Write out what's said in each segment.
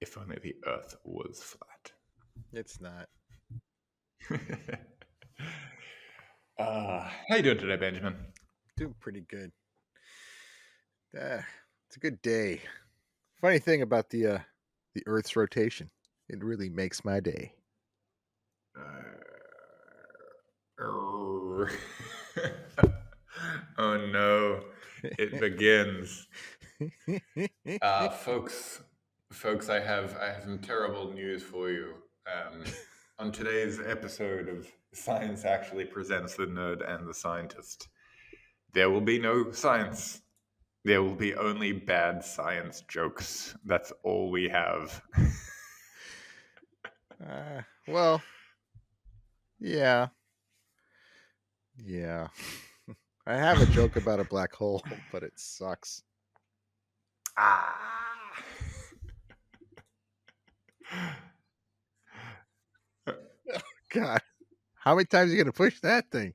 If only the Earth was flat. It's not. How you doing today, Benjamin? Doing pretty good. It's a good day. Funny thing about the Earth's rotation, it really makes my day. Oh no, it begins. Folks, I have some terrible news for you. On today's episode of Science Actually Presents the Nerd and the Scientist, there will be no science. There will be only bad science jokes. That's all we have. Well, yeah. I have a joke about a black hole, but it sucks. God, how many times are you gonna push that thing?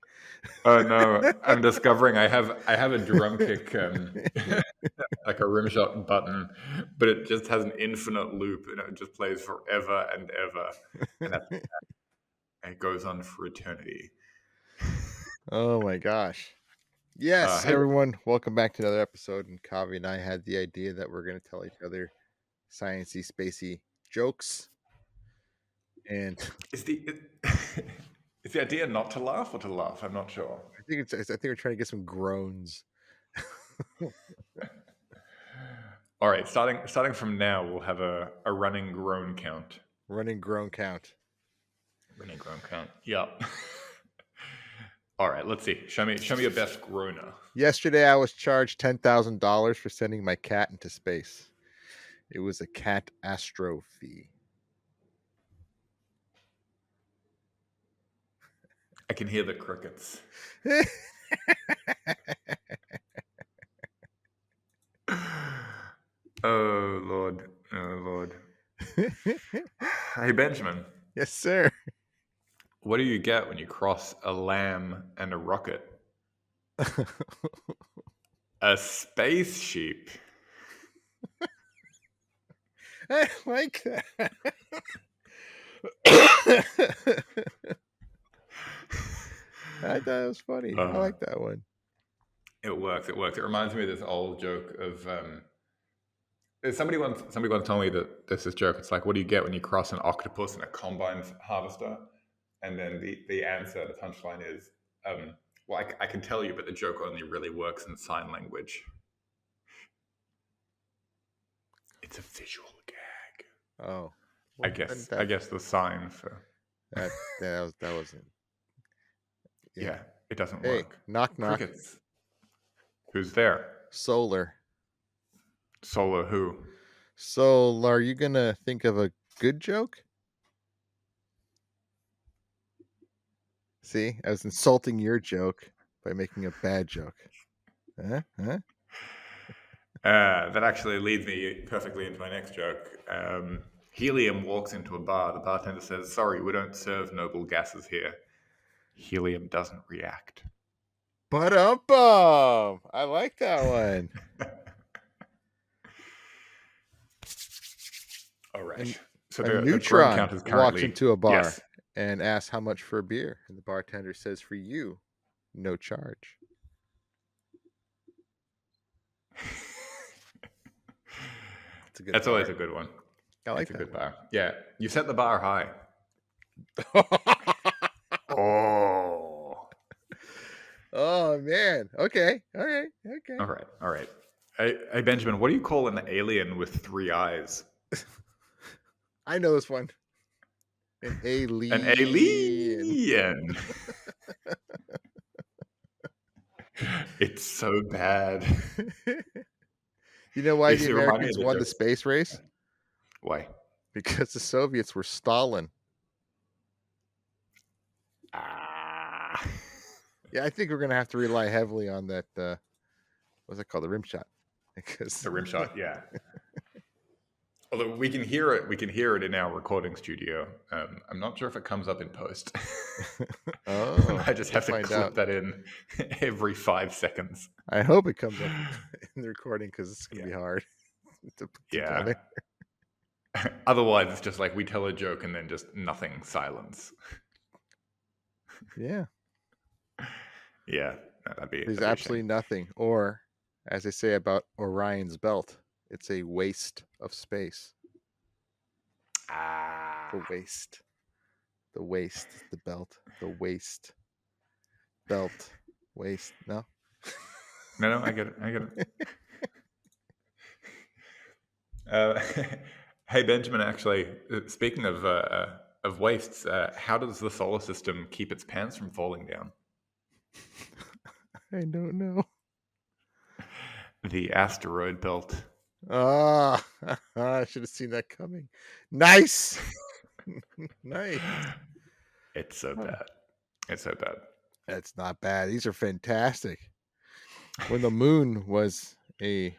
Oh no, I'm discovering I have a drum kick, like a rimshot button, but it just has an infinite loop and it just plays forever and ever, and it goes on for eternity. Oh my gosh. Yes, Hey, everyone, welcome back to another episode. And Kavi and I had the idea that we're going to tell each other sciencey, spacey jokes. And is the idea not to laugh or to laugh? I'm not sure. I think we're trying to get some groans. All right, starting from now, we'll have a running groan count. Running groan count. Running groan count. Yep. All right, let's see. Show me your best groaner. Yesterday, I was charged $10,000 for sending my cat into space. It was a cat astro fee. I can hear the crickets. Oh Lord. Hey Benjamin. Yes, sir. What do you get when you cross a lamb and a rocket? A space sheep. I like that. I thought it was funny. I like that one. It works. It reminds me of this old joke of somebody once told me that there's this joke. It's like, what do you get when you cross an octopus and a combine harvester? And then the answer, the punchline is, well, I can tell you, but the joke only really works in sign language. It's a visual gag. Oh, well, I guess the sign for that wasn't. Yeah, it doesn't work. Knock knock. Crickets. Who's there? Solar who? So, are you gonna think of a good joke? See, I was insulting your joke by making a bad joke. Huh? That actually leads me perfectly into my next joke. Helium walks into a bar. The bartender says, "Sorry, we don't serve noble gases here." Helium doesn't react. Ba-dum-bum! I like that one. All right. And so a the neutron count is currently, walks into a bar yes. and asks how much for a beer. And the bartender says, "For you, no charge." That's always a good one. I like that. A good bar. Yeah, you set the bar high. Oh man. Okay. All right. Hey, Benjamin, what do you call an alien with 3 eyes? I know this one. An alien. An alien. It's so bad. You know why the Americans won the space race? Why? Because the Soviets were Stalin. Yeah, I think we're gonna have to rely heavily on that. What's it called? The rim shot. Because the rim shot, yeah. Although we can hear it in our recording studio. I'm not sure if it comes up in post. I just have to clip that in every 5 seconds. I hope it comes up in the recording because it's gonna be hard to put together. Otherwise, it's just like we tell a joke and then just nothing, silence. Yeah. Yeah, no, that'd be There's a absolutely shame. nothing. Or, as they say about Orion's belt, it's a waste of space. The Ah, waste. The waist. The belt. The waist. Belt. Waist. No? no, I get it. I get it. Hey, Benjamin. Actually, speaking of wastes, how does the solar system keep its pants from falling down? I don't know. The asteroid belt. Ah, I should have seen that coming. Nice. Nice. It's so Huh. bad. It's so bad. That's not bad. These are fantastic. When the moon was a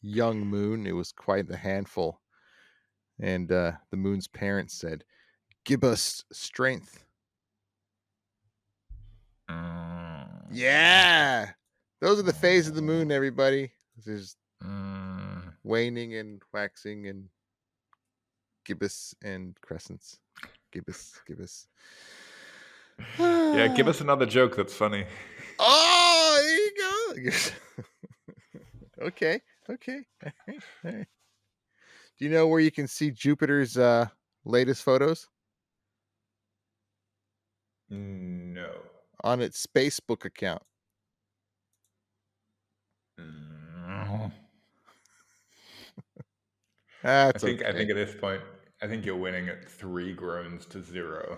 young moon, it was quite a handful. And the moon's parents said, "Give us strength." Mm, Yeah. Those are the phases of the moon, everybody. There's mm. waning and waxing and gibbous and crescents. Gibbous, gibbous. Yeah, give Oh, us another joke that's funny. there you go. Okay. Okay. All right. All right. Do you know where you can see Jupiter's latest photos? No. On its Facebook account. Mm. That's I okay. think at this point, I think you're winning at 3 groans to 0.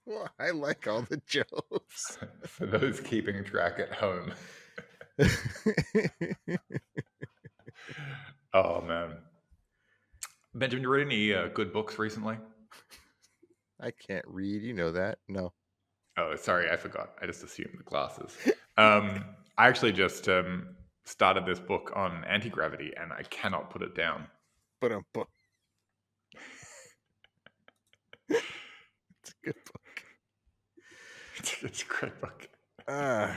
Well, I like all the jokes. For those keeping track at home. Oh man, Benjamin, you read any good books recently? I can't read. You know that. No. Oh, sorry, I forgot. I just assumed the glasses. I actually just started this book on anti-gravity, and I cannot put it down. But it's a good book. It's a great book. Ah.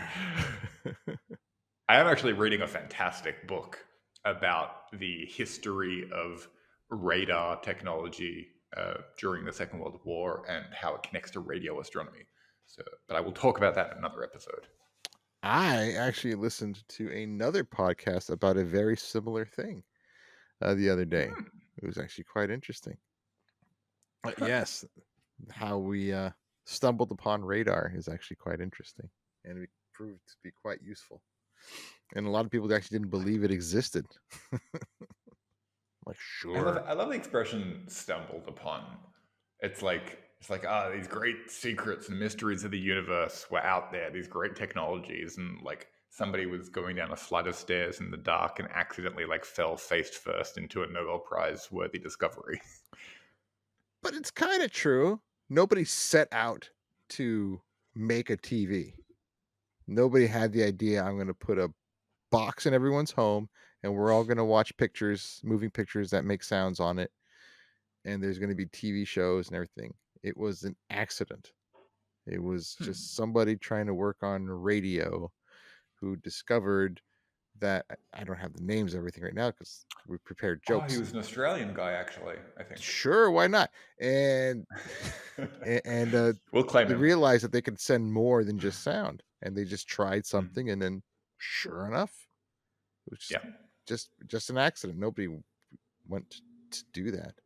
I am actually reading a fantastic book about the history of radar technology during the Second World War and how it connects to radio astronomy. So, but I will talk about that in another episode. I actually listened to another podcast about a very similar thing the other day. Hmm. It was actually quite interesting. Huh. Yes, how we stumbled upon radar is actually quite interesting, and it proved to be quite useful. And a lot of people actually didn't believe it existed. Like, sure. I love the expression "stumbled upon." It's like these great secrets and mysteries of the universe were out there. These great technologies, and like somebody was going down a flight of stairs in the dark and accidentally like fell face first into a Nobel Prize worthy discovery. But it's kind of true. Nobody set out to make a TV. Nobody had the idea, I'm going to put a box in everyone's home and we're all going to watch pictures, moving pictures that make sounds on it. And there's going to be TV shows and everything. It was an accident. It was Hmm. just somebody trying to work on radio who discovered that I don't have the names of everything right now because we prepared Oh, he jokes. was an Australian guy, actually. I think. Sure, why not? And We'll claim they him. realized that they could send more than just sound, and they just tried Hmm. something, and then sure enough, it was Yeah. just an accident. Nobody went to do that.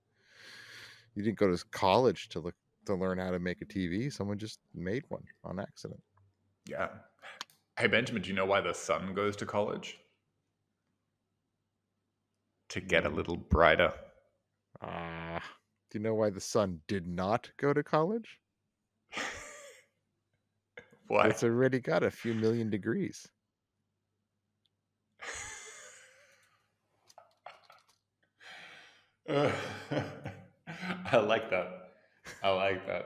You didn't go to college to learn how to make a TV. Someone just made one on accident. Yeah. Hey, Benjamin, do you know why the sun goes to college? To get a Mm. little brighter. Ah, do you know why the sun did not go to college? Why? It's already got a few million degrees. I like that. I like that.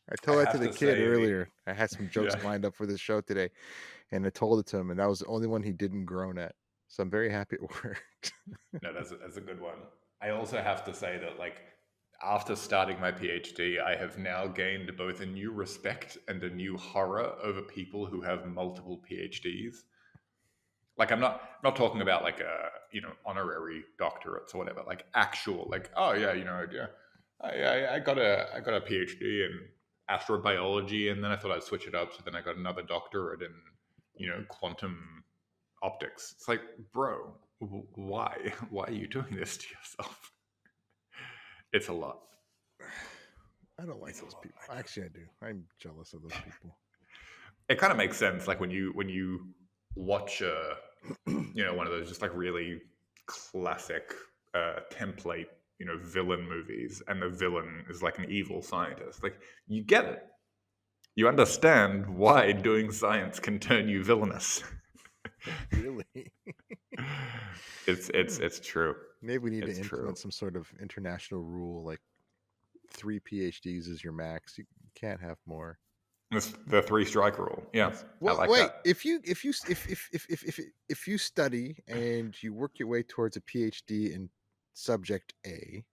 I I told that to have the to kid say the earlier. I had some jokes yeah. lined up for this show today, and I told it to him, and that was the only one he didn't groan at. So I'm very happy it worked. No, that's a good one. I also have to say that like after starting my PhD, I have now gained both a new respect and a new horror over people who have multiple PhDs. Like I'm not talking about like honorary doctorates or whatever. Like actual like I got a PhD in astrobiology, and then I thought I'd switch it up. So then I got another doctorate in quantum optics. It's like, bro, why are you doing this to yourself? It's a lot. I don't like those people. Actually, I do. I'm jealous of those people. It kind of makes sense, like when you watch one of those just like really classic template villain movies, and the villain is like an evil scientist. Like, you get it, you understand why doing science can turn you villainous. Really? It's true. Maybe we need It's to implement true. some sort of international rule, like 3 PhDs is your max. You can't have more. It's the 3-strike rule. Yeah, I Well, like wait. that. If you study and you work your way towards a PhD in subject A,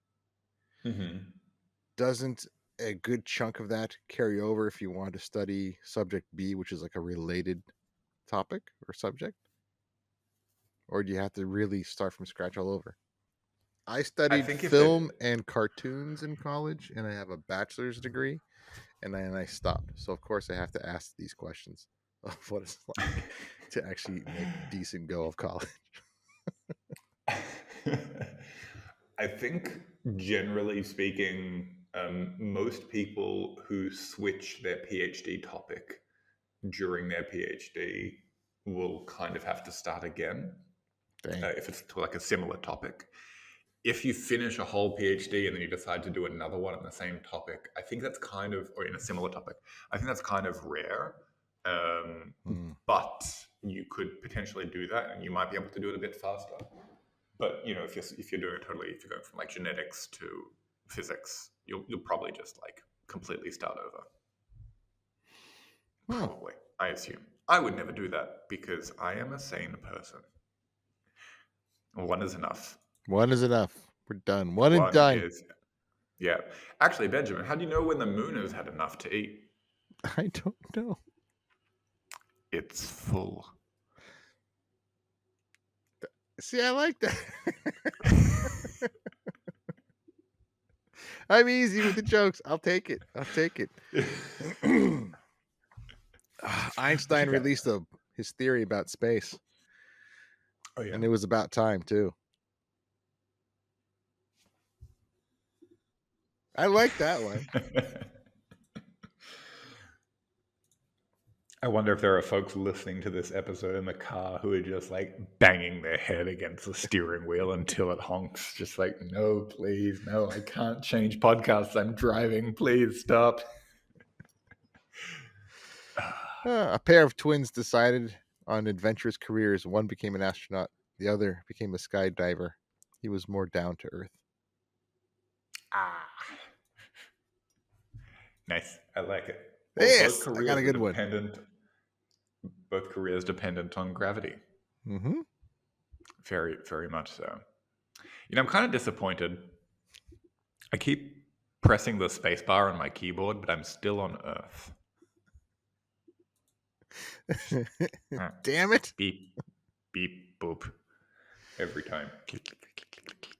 Mm-hmm. doesn't a good chunk of that carry over if you want to study subject B, which is like a related topic or subject? Or do you have to really start from scratch all over? I I studied think if that film and cartoons in college, and I have a bachelor's degree, and then I stopped. So of course I have to ask these questions of what it's like to actually make a decent go of college. I think, generally speaking, most people who switch their PhD topic during their PhD will kind of have to start again Dang. if it's to like a similar topic. If you finish a whole PhD and then you decide to do another one on the same topic, I think that's kind of, or in a similar topic, I think that's kind of rare. But you could potentially do that, and you might be able to do it a bit faster. But if you're doing it totally, if you're going from like genetics to physics, you'll probably just like completely start over. Probably, I assume. I would never do that because I am a sane person. One is enough. One is enough. We're done. One and One done. is, yeah. Actually, Benjamin, how do you know when the moon has had enough to eat? I don't know. It's full. See, I like that. I'm easy with the jokes. I'll take it. Einstein released his theory about space. Oh yeah. And it was about time too. I like that one. I wonder if there are folks listening to this episode in the car who are just like banging their head against the steering wheel until it honks. Just like, no, please, no, I can't change podcasts. I'm driving. Please stop. A pair of twins decided on adventurous careers. One became an astronaut. The other became a skydiver. He was more down to earth. Nice. I like it. Well, yes, I got a good one. Both careers dependent on gravity. Mm-hmm. Very, very much so. I'm kind of disappointed. I keep pressing the space bar on my keyboard, but I'm still on Earth. Damn it. Beep, beep, boop. Every time. Click, click, click, click, click, click.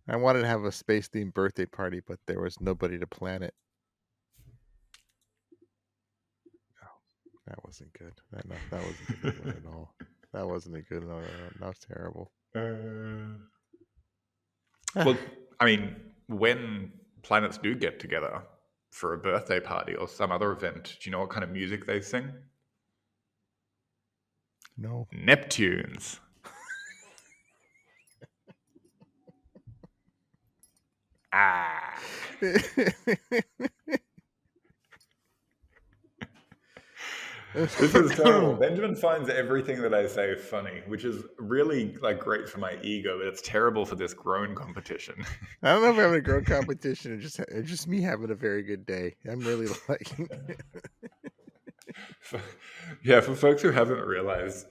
I wanted to have a space-themed birthday party, but there was nobody to plan it. No, that wasn't good. That wasn't a good one at all. That wasn't a good one. That was terrible. Well, I mean, when planets do get together for a birthday party or some other event, do you know what kind of music they sing? No. Neptunes. This is terrible. Benjamin finds everything that I say funny, which is really like great for my ego, but it's terrible for this groan competition. I don't know if I'm having a groan competition. It's just me having a very good day. I'm really liking it. Yeah, for folks who haven't realized,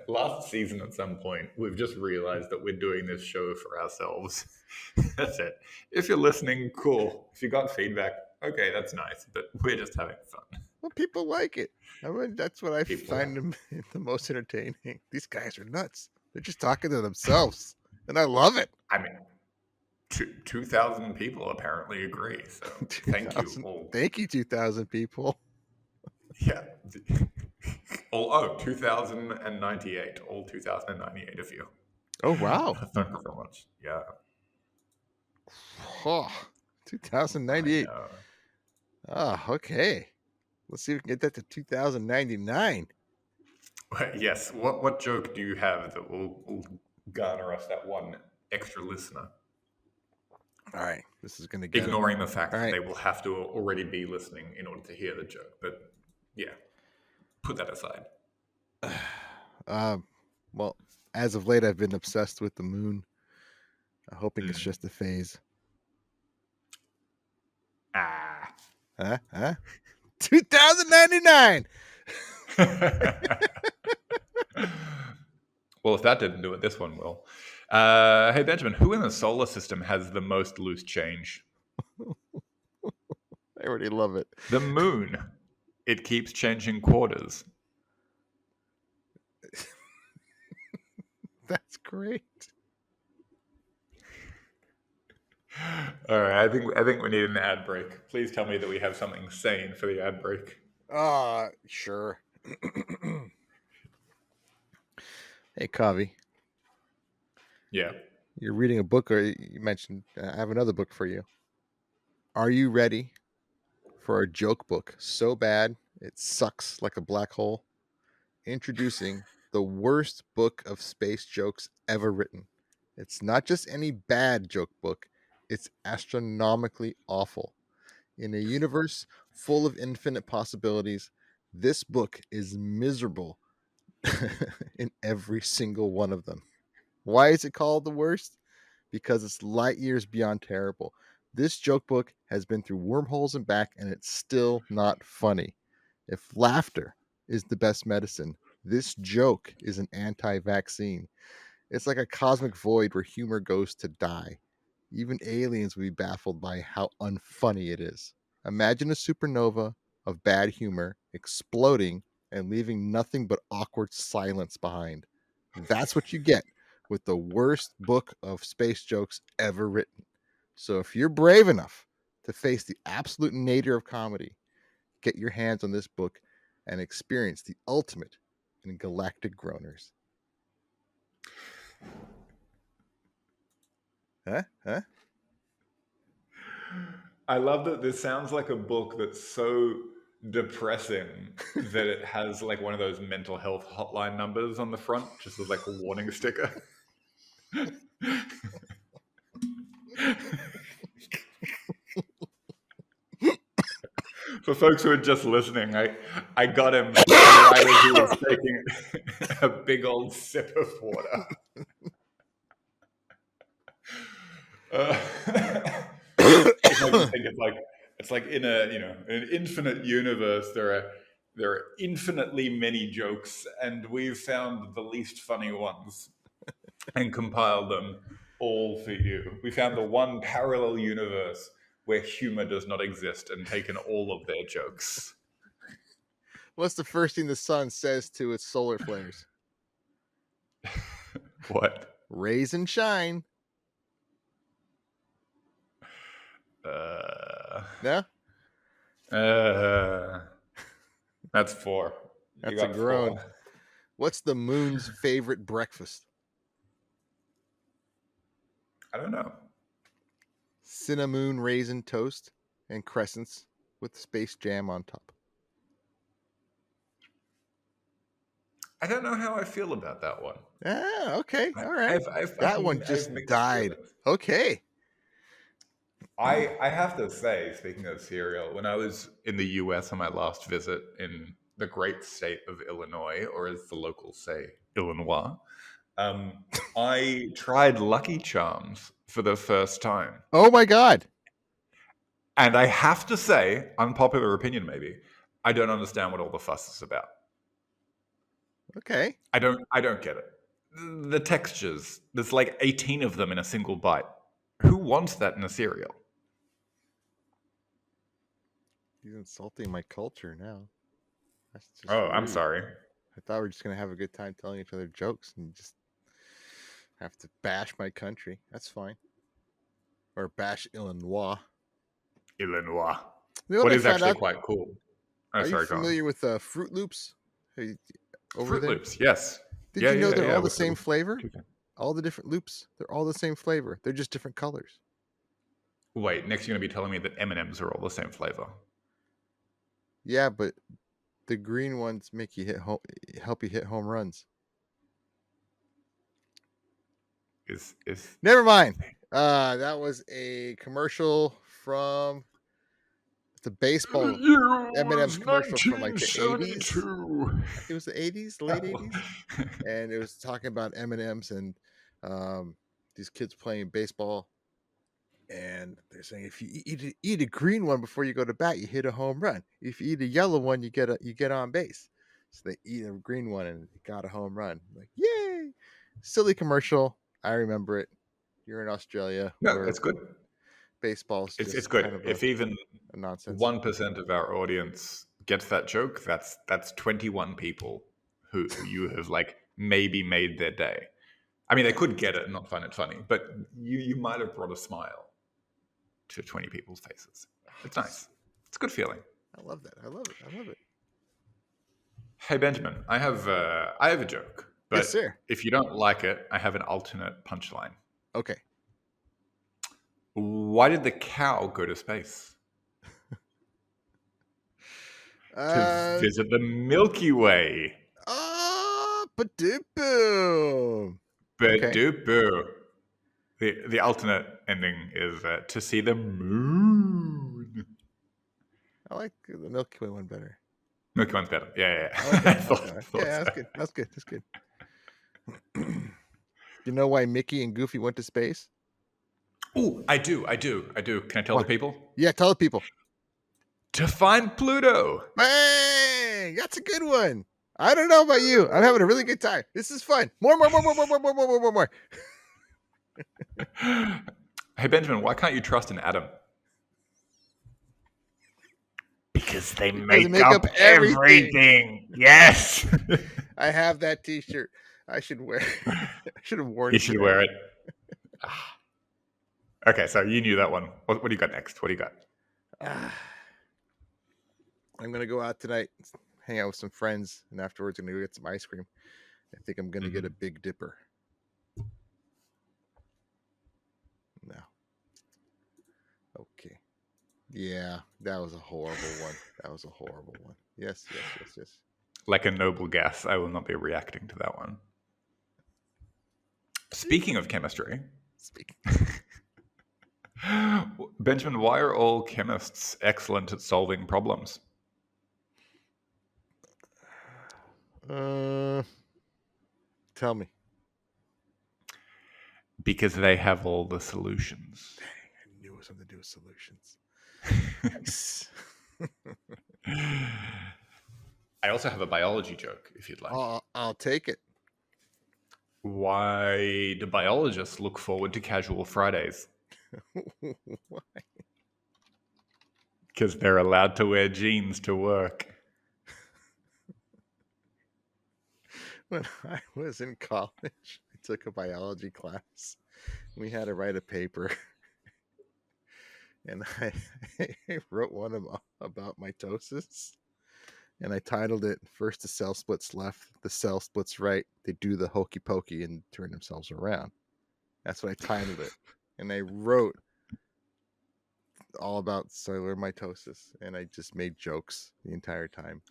last season at some point, we've just realized that we're doing this show for ourselves. That's it. If you're listening, cool. If you got feedback, okay, that's nice, but we're just having fun. Well, people like it. I mean, that's what I People, find them the most entertaining. These guys are nuts. They're just talking to themselves, and I love it. I mean, 2,000 people apparently agree. So thank you 2,000. all. Thank you, 2,000 people. Yeah. All, 2,098. All 2,098 of you. Oh, wow. Thank you very much. Yeah. Oh, I 2,098. know. Oh, okay. Let's see if we can get that to 2,099. Yes. What joke do you have that will garner us that one extra listener? All right. This is going to get it. Ignoring the fact All that right. they will have to already be listening in order to hear the joke. But yeah, put that aside. Well, as of late, I've been obsessed with the moon, hoping it's Mm. just a phase. Ah. Huh? 2,099. Well, if that didn't do it, this one will. Hey, Benjamin, who in the solar system has the most loose change? I already love it. The moon. It keeps changing quarters. That's great. All right, I think we need an ad break. Please tell me that we have something sane for the ad break. Sure. Hey, Kovi, Yeah. you're reading a book, or you mentioned I have another book for you. Are you ready for a joke book so bad it sucks like a black hole? Introducing the worst book of space jokes ever written. It's not just any bad joke book, it's astronomically awful. In a universe full of infinite possibilities, this book is miserable in every single one of them. Why is it called the worst? Because it's light years beyond terrible. This joke book has been through wormholes and back, and it's still not funny. If laughter is the best medicine, this joke is an anti vaccine. It's like a cosmic void where humor goes to die. Even aliens would be baffled by how unfunny it is. Imagine a supernova of bad humor exploding and leaving nothing but awkward silence behind. That's what you get with the worst book of space jokes ever written. So if you're brave enough to face the absolute nadir of comedy, get your hands on this book and experience the ultimate in galactic groaners. Huh? I love that this sounds like a book that's so depressing that it has like one of those mental health hotline numbers on the front, just as like a warning sticker. For folks who are just listening, I got him right as he was taking a big old sip of water. Just makes me think it's like in a in an infinite universe there are infinitely many jokes, and we've found the least funny ones and compiled them all for you. We found the one parallel universe where humor does not exist and taken all of their jokes. What's the first thing the sun says to its solar flares? What? Raise and shine. No? That's 4. You That's a got groan. 4. What's the moon's favorite breakfast? I don't know. Cinnamon raisin toast and crescents with space jam on top. I don't know how I feel about that one. Okay. All right. That one just mixed died. feelings. Okay. I have to say, speaking of cereal, when I was in the US on my last visit in the great state of Illinois, or as the locals say, Illinois, I tried Lucky Charms for the first time. Oh my God. And I have to say, unpopular opinion maybe, I don't understand what all the fuss is about. Okay. I don't get it. The textures, there's like 18 of them in a single bite. Who wants that in a cereal? He's insulting my culture now. That's just Oh, I'm rude. sorry. I thought we were just gonna have a good time telling each other jokes and just have to bash my country. That's fine. Or bash Illinois. Illinois. You know what What I is found actually out? quite cool. Oh, Are you sorry, go on. familiar with Fruit Loops? Over Fruit there? Loops, yes. Did Yeah, you know yeah, they're yeah. all the same flavor? Toucan. All the different loops, they're all the same flavor. They're just different colors. Wait, next you're going to be telling me that M&Ms are all the same flavor. Yeah, but the green ones make you help you hit home runs. Is Never mind. That was a commercial from the baseball year M&M's was commercial from like the 80s. 1972. I think it was the 80s, late 80s, and it was talking about M&Ms and these kids playing baseball. And they're saying if you eat a green one before you go to bat, you hit a home run. If you eat a yellow one, you get on base. So they eat a green one and got a home run. Like, yay! Silly commercial. I remember it. You're in Australia No, where it's good. baseball's It's just good. kind of If even a nonsense. 1% of our audience gets that joke, that's 21 people who you have like maybe made their day. I mean, they could get it and not find it funny, but you might have brought a smile to 20 people's faces. It's nice. It's a good feeling. I love that. I love it. I love it. Hey Benjamin, I have a joke, Yes, but sir. if you don't like it, I have an alternate punchline. Okay. Why did the cow go to space? To visit the Milky Way. But boom. Okay. Ba-do-boo. The alternate ending is to see the moon. I like the Milky Way one better. Milky One's better. Yeah. I like that. thought Yeah, so. that's good. That's good. That's good. You know why Mickey and Goofy went to space? Oh, I do. Can I tell Why? the people? Yeah, tell the people. To find Pluto. Bang! That's a good one. I don't know about you. I'm having a really good time. This is fun. More. Hey Benjamin, why can't you trust an atom? Because they Because make up everything. Yes. I have that T-shirt. I should wear. I should have worn You it. should wear it. Okay, so you knew that one. What do you got next? What do you got? I'm gonna go out tonight, hang out with some friends, and afterwards I'm gonna go get some ice cream. I think I'm gonna get a Big Dipper. No. Okay. Yeah, that was a horrible one. Yes. Like a noble guess, I will not be reacting to that one. Speaking of chemistry, Benjamin, why are all chemists excellent at solving problems? Tell me. Because they have all the solutions. Dang, I knew it was something to do with solutions. Nice. I also have a biology joke, if you'd like. I'll take it. Why do biologists look forward to casual Fridays? Why? Because they're allowed to wear jeans to work. When I was in college, I took a biology class. We had to write a paper. And I wrote one about mitosis. And I titled it, First the cell splits left, the cell splits right. They do the hokey pokey and turn themselves around. That's what I titled it. And I wrote all about cellular mitosis. And I just made jokes the entire time.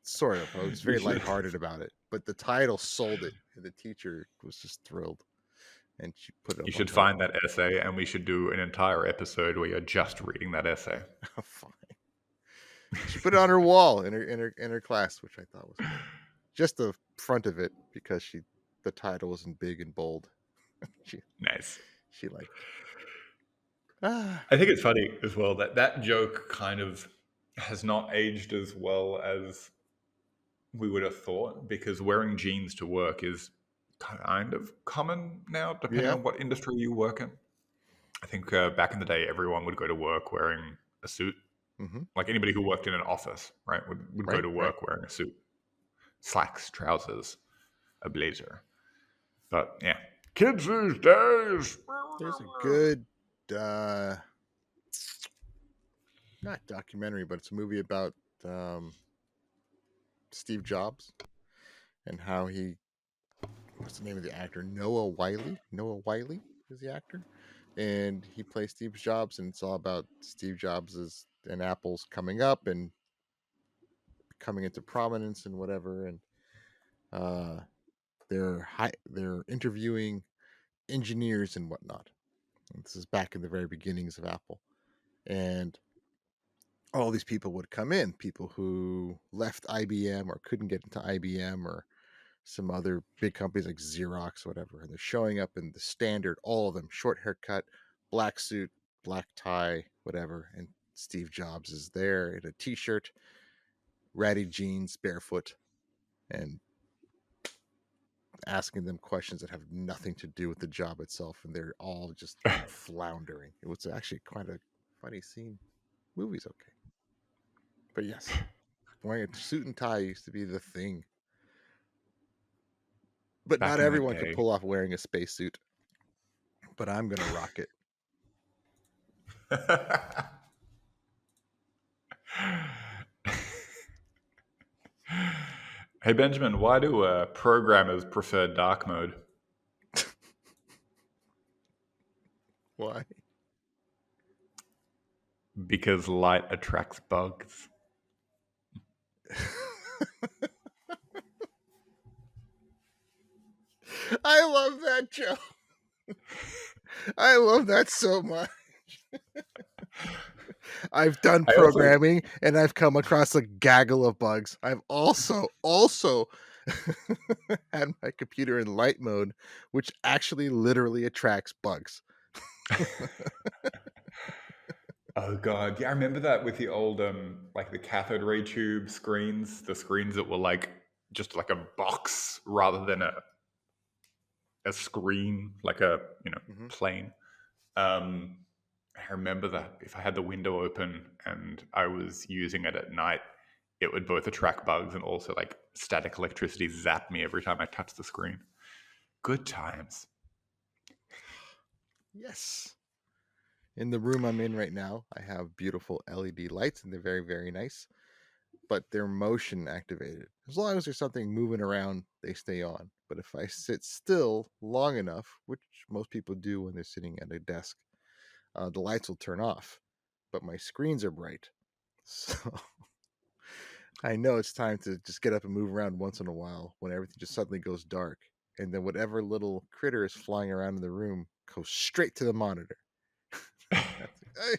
Sort of. I was very lighthearted about it. But the title sold it. And the teacher was just thrilled. And she put it up. You should find that essay, and we should do an entire episode where you're just reading that essay. Fine. She put it on her wall in her class, which I thought was cool. Just the front of it, because the title wasn't big and bold. Nice. She liked it. I think it's funny as well that joke kind of has not aged as well as we would have thought, because wearing jeans to work is kind of common now, depending on what industry you work in. I think back in the day, everyone would go to work wearing a suit. Hmm. Like anybody who worked in an office, right, would go Right, to right. work wearing a suit, slacks, trousers, a blazer. But yeah, kids these days. There's a good, uh, not documentary, but it's a movie about um, Steve Jobs and how he, what's the name of the actor? Noah Wiley. Noah Wiley is the actor, and he plays Steve Jobs, and it's all about Steve Jobs and Apple's coming up and coming into prominence and whatever, and uh, they're interviewing engineers and whatnot. And this is back in the very beginnings of Apple, and all these people would come in, people who left IBM or couldn't get into IBM or some other big companies like Xerox, whatever, and they're showing up in the standard, all of them, short haircut, black suit, black tie, whatever, and Steve Jobs is there in a t-shirt, ratty jeans, barefoot, and asking them questions that have nothing to do with the job itself, and they're all just floundering. It was actually quite a funny scene. Movie's okay, but yes, wearing a suit and tie used to be the thing. But Back not in the everyone could day. pull off wearing a spacesuit. But I'm gonna rock it. Hey Benjamin, why do programmers prefer dark mode? Why? Because light attracts bugs. I love that joke. I love that so much. I've done I also programming and I've come across a gaggle of bugs. I've also had my computer in light mode, which actually literally attracts bugs. Oh god, yeah, I remember that with the old like the cathode ray tube screens, the screens that were like just like a box rather than a screen, like a Hmm. plane. Um, I remember that if I had the window open and I was using it at night, it would both attract bugs and also like static electricity zap me every time I touched the screen. Good times. Yes. In the room I'm in right now, I have beautiful LED lights and they're very, very nice, but they're motion activated. As long as there's something moving around, they stay on. But if I sit still long enough, which most people do when they're sitting at a desk, the lights will turn off. But my screens are bright. So I know it's time to just get up and move around once in a while when everything just suddenly goes dark. And then whatever little critter is flying around in the room goes straight to the monitor. That's hey,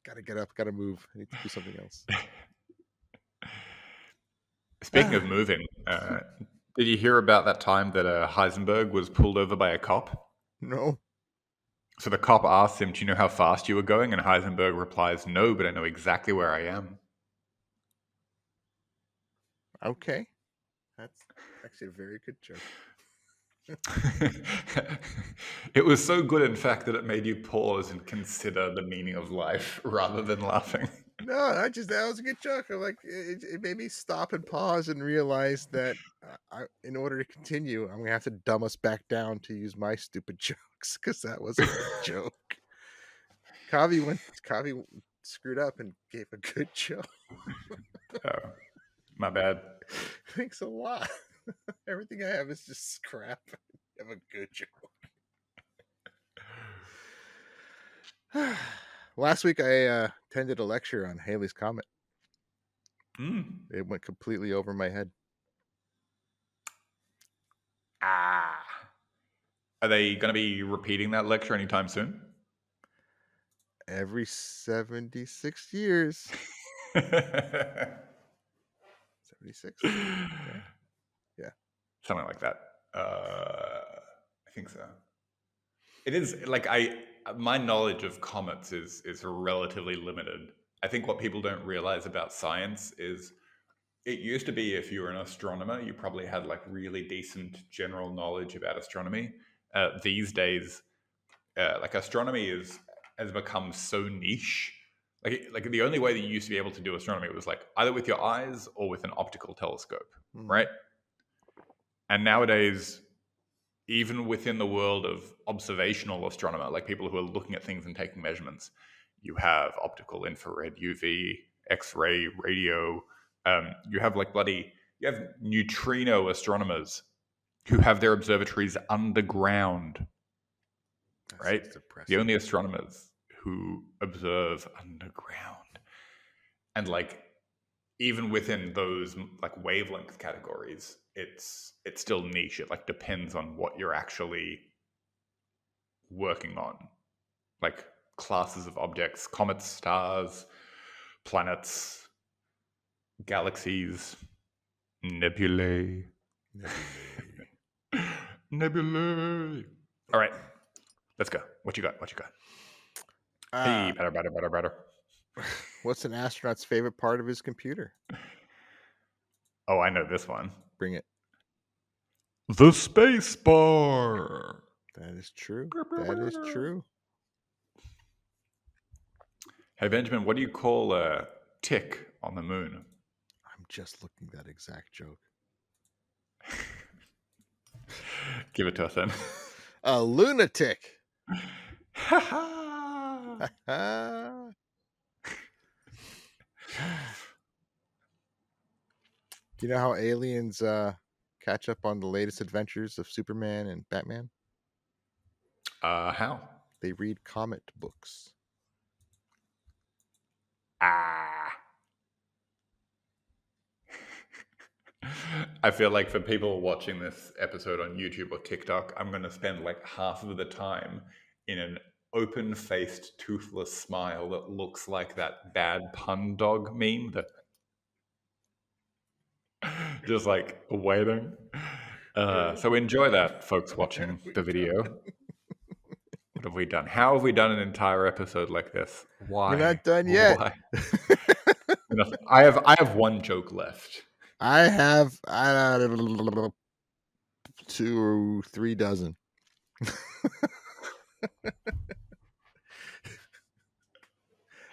gotta get up, gotta move. I need to do something else. Speaking of moving, did you hear about that time that Heisenberg was pulled over by a cop? No. So the cop asks him, "Do you know how fast you were going?" And Heisenberg replies, "No, but I know exactly where I am." Okay. That's actually a very good joke. It was so good, in fact, that it made you pause and consider the meaning of life rather than laughing. No, that was a good joke. I'm like, it made me stop and pause and realize that in order to continue, I'm gonna have to dumb us back down to use my stupid jokes because that was a good joke. Kavi screwed up and gave a good joke. Oh, my bad. Thanks a lot. Everything I have is just crap. I have a good joke. Last week I attended a lecture on Halley's Comet. Mm. It went completely over my head. Ah. Are they going to be repeating that lecture anytime soon? Every 76 years. 76? Yeah. Yeah. Something like that. I think so. It is like my knowledge of comets is relatively limited. I think what people don't realize about science is it used to be if you were an astronomer, you probably had like really decent general knowledge about astronomy. These days, like astronomy has become so niche like the only way that you used to be able to do astronomy was like either with your eyes or with an optical telescope, right? And nowadays, even within the world of observational astronomer, like people who are looking at things and taking measurements, you have optical, infrared, UV, X-ray, radio. You have you have neutrino astronomers who have their observatories underground, right? The only astronomers who observe underground. And like even within those like wavelength categories, it's still niche. It like depends on what you're actually working on. Like classes of objects, comets, stars, planets, galaxies, nebulae. Nebulae. All right, let's go. What you got? Hey, better. What's an astronaut's favorite part of his computer? Oh, I know this one. Bring it. The space bar. That is true. That is true. Hey, Benjamin, what do you call a tick on the moon? I'm just looking that exact joke. Give it to us then. A lunatic. Do you know how aliens catch up on the latest adventures of Superman and Batman? How? They read comic books. I feel like for people watching this episode on YouTube or TikTok, I'm going to spend like half of the time in an open-faced, toothless smile that looks like that bad pun dog meme that just like waiting. So enjoy that, folks watching the video. What have we done? How have we done an entire episode like this? Why? We're not done yet. Why? I have one joke left. I have 2 or 3 dozen.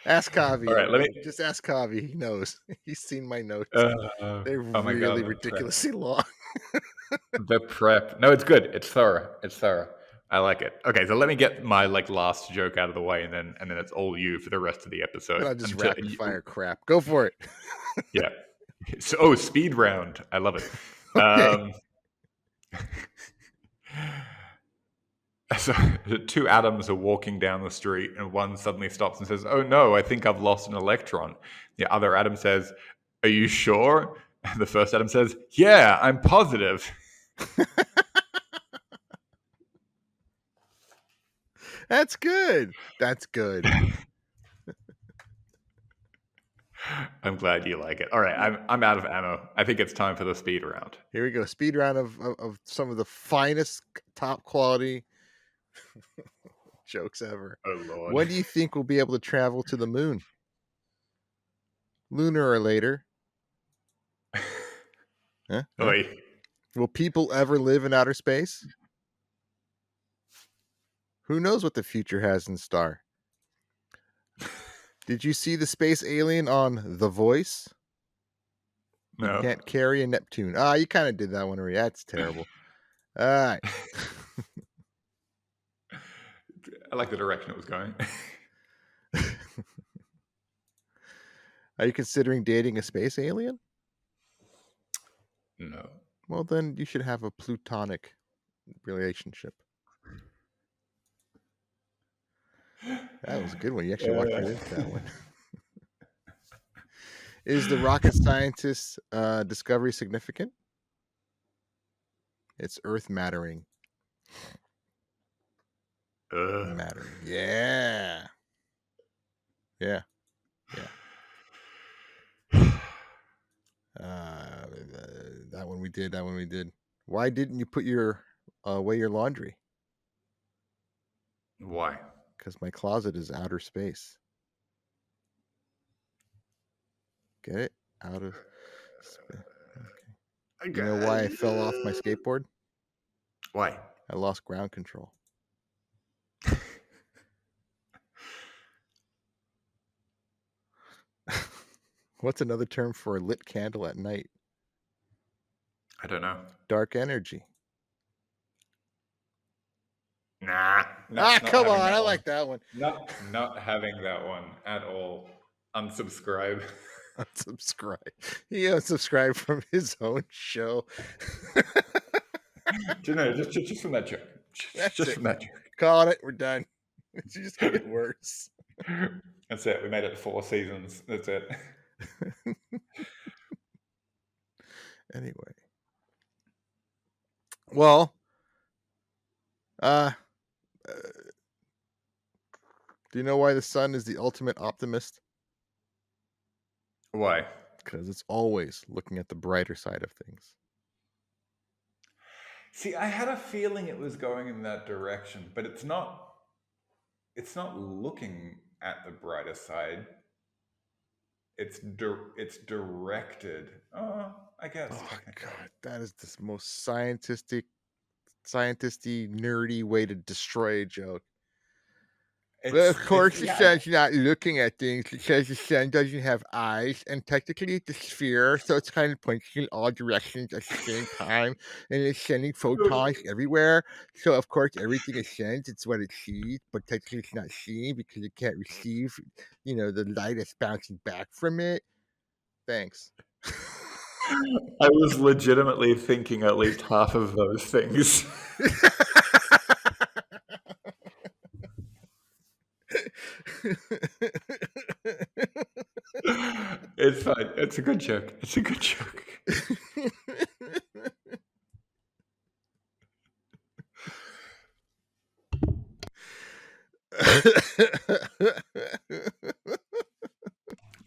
Ask Kovi. All right, just ask Kovi. He knows. He's seen my notes. They're my really God, ridiculously long. The prep. No, it's good. It's thorough. I like it. Okay, so let me get my like last joke out of the way, and then it's all you for the rest of the episode. I'll just rapid fire crap. Go for it. Yeah. So, speed round. I love it. Okay. So 2 atoms are walking down the street, and one suddenly stops and says, "Oh no, I think I've lost an electron." The other atom says, "Are you sure?" And the first atom says, "Yeah, I'm positive." That's good. I'm glad you like it. All right, I'm out of ammo. I think it's time for the speed round. Here we go. Speed round of some of the finest, top quality jokes ever. Oh Lord. When do you think we'll be able to travel to the moon? Lunar or later? Huh? Will people ever live in outer space? Who knows what the future has in store? Did you see the space alien on The Voice? No. You can't carry a Neptune. You kind of did that one already. That's terrible. All right. I like the direction it was going. Are you considering dating a space alien? No. Well, then you should have a plutonic relationship. That was a good one. You actually walked right into that one. Is the rocket scientist's discovery significant? It's Earth mattering. Mattering. Yeah. That one we did. Why didn't you put away your laundry? Why? Because my closet is outer space. Get it? Outer space. Okay. You know why I fell off my skateboard? Why? I lost ground control. What's another term for a lit candle at night? I don't know. Dark energy. Nah, not Come having on. I that one. like that one. Not having that one at all. Unsubscribe. Unsubscribe. He unsubscribed from his own show. Do you know, just from that joke. That's Just it. from that joke. Calling it. We're done. It's just gonna get worse. That's it. We made it 4 seasons. That's it. Anyway. Well, uh, do you know why the sun is the ultimate optimist? Why? Because it's always looking at the brighter side of things. See, I had a feeling it was going in that direction, but it's not. It's not looking at the brighter side. It's directed. Oh, I guess. Oh Technically. God, that is the most scientisty, nerdy way to destroy a joke. Well, of course, the Yeah. sun's not looking at things because the sun doesn't have eyes, and technically it's a sphere, so it's kind of pointing in all directions at the same time, and it's sending photons everywhere. So, of course, everything it sends, it's what it sees, but technically it's not seeing because it can't receive, the light that's bouncing back from it. Thanks. I was legitimately thinking at least half of those things. It's fine. It's a good joke. It's a good joke.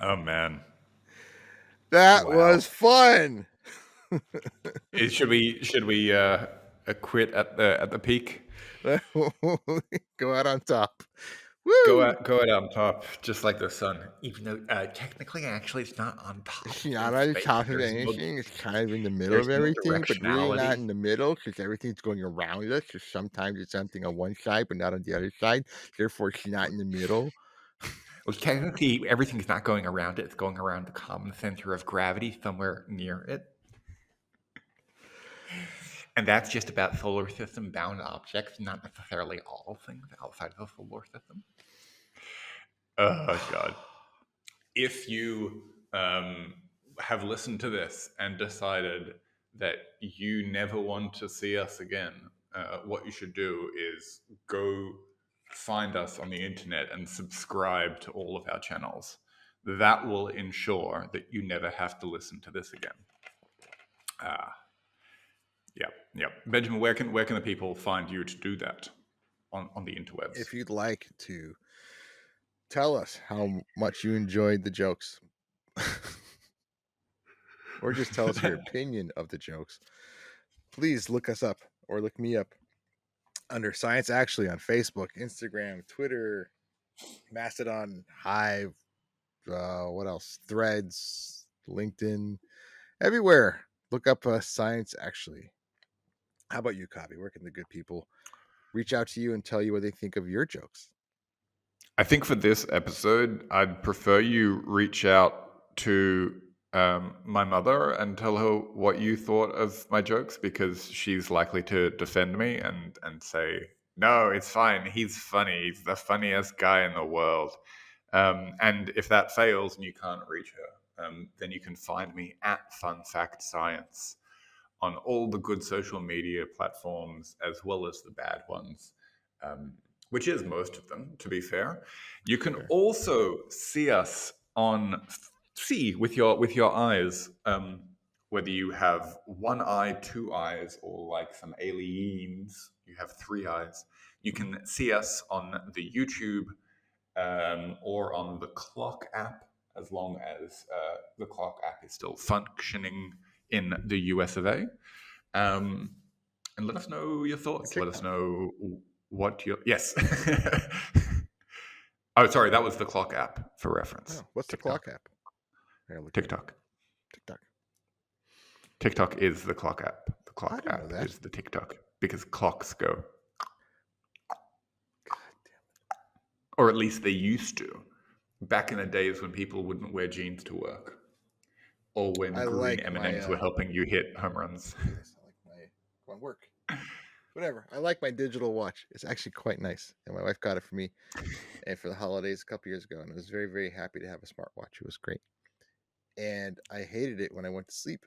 Oh man, That wow. was fun. Should we quit at the peak? Go out on top. Woo! Go out on top, just like the sun. Even though technically, actually, it's not on top. It's not on the top of anything. It's kind of in the middle of there's no everything, but really not directionality. in the middle because everything's going around us. So sometimes it's something on one side, but not on the other side. Therefore, it's not in the middle. Well, technically, everything's not going around it. It's going around the common center of gravity somewhere near it. And that's just about solar system bound objects, not necessarily all things outside of the solar system. Oh, God. If you have listened to this and decided that you never want to see us again, what you should do is go find us on the internet and subscribe to all of our channels. That will ensure that you never have to listen to this again. Yeah. Benjamin, where can the people find you to do that on the interwebs? If you'd like to tell us how much you enjoyed the jokes, or just tell us your opinion of the jokes, please look us up or look me up under Science Actually on Facebook, Instagram, Twitter, Mastodon, Hive, what else? Threads, LinkedIn, everywhere. Look up Science Actually. How about you, Kovi? Where can the good people reach out to you and tell you what they think of your jokes? I think for this episode, I'd prefer you reach out to my mother and tell her what you thought of my jokes, because she's likely to defend me and say, no, it's fine. He's funny. He's the funniest guy in the world. And if that fails and you can't reach her, then you can find me at Fun Fact Science on all the good social media platforms as well as the bad ones. Which is most of them, to be fair. You can also see us with your eyes, whether you have one eye, 2 eyes, or like some aliens, you have 3 eyes. You can see us on the YouTube or on the Clock app, as long as the Clock app is still functioning in the US of A. And let us know your thoughts. Let us know what your... Yes. Oh, sorry. That was the Clock app for reference. Oh, what's TikTok. the Clock app? TikTok. TikTok. TikTok is the Clock app. The Clock I didn't know app that. is the TikTok, because clocks go. God damn it. Or at least they used to. Back in the days when people wouldn't wear jeans to work. or when I green like my M&Ms were helping you hit home runs. yes, I like my come on work. Whatever. I like my digital watch. It's actually quite nice. And my wife got it for me and for the holidays a couple years ago. And I was very, very happy to have a smartwatch. It was great. And I hated it when I went to sleep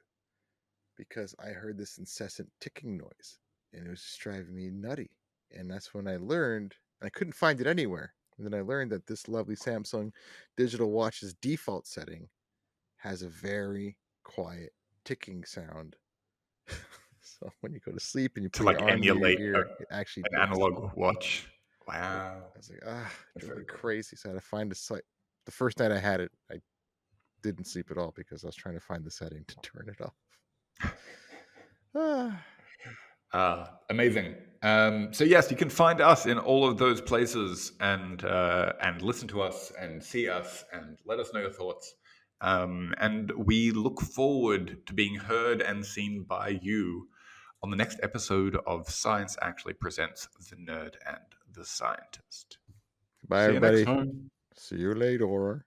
because I heard this incessant ticking noise and it was just driving me nutty. And that's when I learned, I couldn't find it anywhere. And then I learned that this lovely Samsung digital watch's default setting has a very quiet ticking sound. So when you go to sleep and you To put your like arm near emulate your ear, it actually an ticks. analog watch. I Wow. was like, it That's drove me very cool. crazy. So I had to find a site. The first night I had it, I didn't sleep at all because I was trying to find the setting to turn it off. Amazing. So yes, you can find us in all of those places and listen to us and see us and let us know your thoughts. And we look forward to being heard and seen by you on the next episode of Science Actually Presents The Nerd and the Scientist. Bye, See you next everybody. time. See you later.